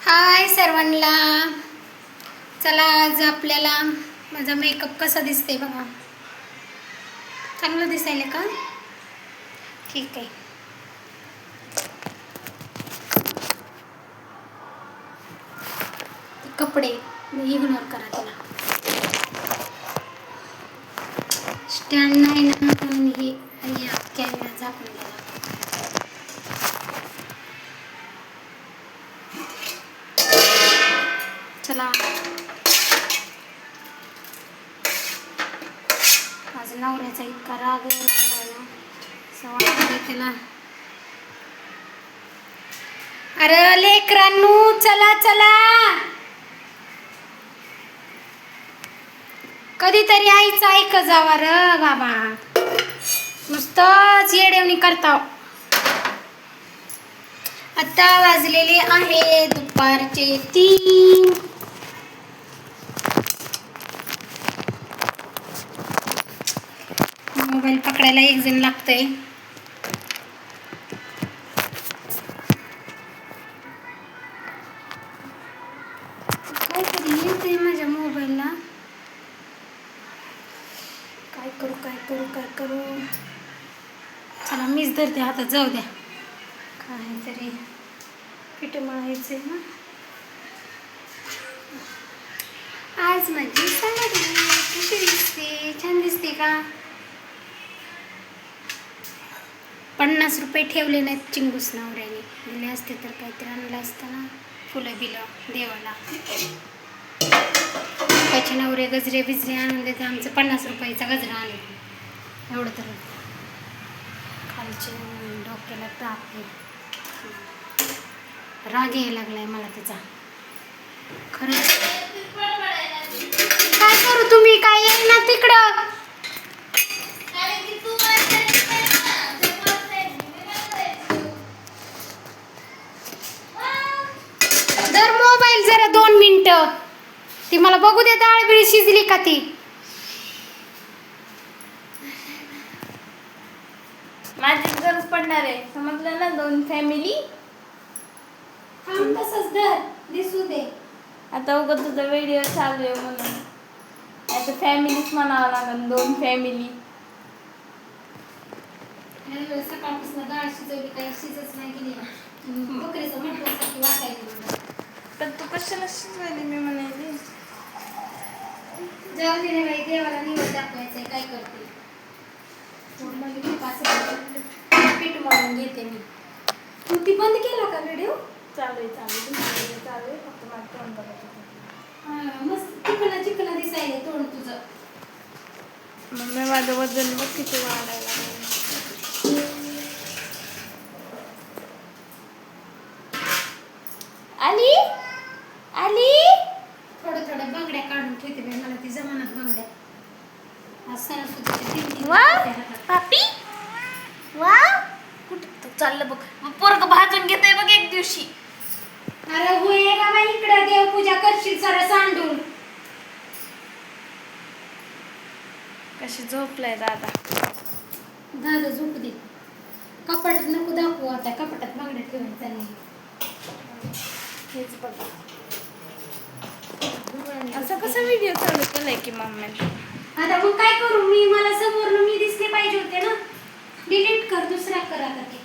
हाय सर्वांना. चला आज आपल्याला माझा मेकअप कसा दिसते बघा. चांगलं दिसायला का? ठीक आहे. कपडे इग्नोर करा, त्याला स्टँड नाही ना म्हणून हे कॅमेरा झाकून दिला. चला आज नवऱ्याचा इतका राग आहे ना, सवाल त्याला. अरे लेकरांनू चला चला, कधीतरी आईचं ऐक जावा र बाबा, नुसतंच येडेवणी करताव. आता वाजलेले आहे दुपारचे 3. मोबाईल पकडायला एक जण लागतंय. काहीतरी येतंय माझ्या मोबाईलला. काय करू. चला मीच धरते हातात, जाऊ द्या. काहीतरी पीठ मळायचंय ना. आज माझी साडी कशी दिसते? छान दिसते का? 50 रुपये ठेवले नाहीत चिंगूस नवऱ्याने. दिले असते तर काहीतरी आणलं असतं ना, फुलं बिलं देवाला. त्याचे नवरे गजरे बिजरे आणून देते, आमचं 50 रुपयाचा गजरा आणले. एवढं तर खालचे डोक्याला ताप आहे. राग यायला लागलाय मला त्याचा खरंच. काय करू, तुम्ही काय येईल ना तिकडं. दर मोबाईल जरा 2 मिनिटं, ती मला बघू दे डाळ बिळ शिजली का ती. माझी गरज पडणार आहे, समजलं ना. 2 फॅमिली तसंच धर, दिसू दे. आता उगाच तुझा व्हिडिओ चालू आहे म्हणून आता फॅमिलीच म्हणावं लागेल. 2 फॅमिली. सकाळपासून डाळ शिजवली, काही शिजच नाही गेली. बकरीचं म्हटल्यासारखी वाटायला. तर तू कशाला शिजवायली मी म्हणायली. जाऊ दे रे बाई, देवाला निवड दाखवायचंय. काय करते, पीठ मळून घेते मी. तू ती बंद केला का व्हिडिओ? चालू आहे फक्त माझं तोंड बघायचं. मस्त चिकना दिसायला तोंड तुझं. मग माझं वजन बघ किती वाढायला लागलं. आली थोडं बांगड्या काढून ठेवते बाई, मला ती जमानात बांगड्या. पापी वा कुठे तू चाललं बघ. मग पोरग भाजून घेतय बघ एक दिवशी. अरे होय का बाई, इकडं देवपूजा करशील सारं सांडून. कशी झोपलाय दादा. दादा झोपू दे. कपाट नको दाखवू, आता कपाटात बांगड्या ठेवायला चालली. हेच बघा, असं कसं व्हिडिओ चालू केलाय की मम्मीने. आता मग काय करू मी, मला समोर मी दिसले पाहिजे होते ना. डिलीट कर, दुसरा कर आता ते.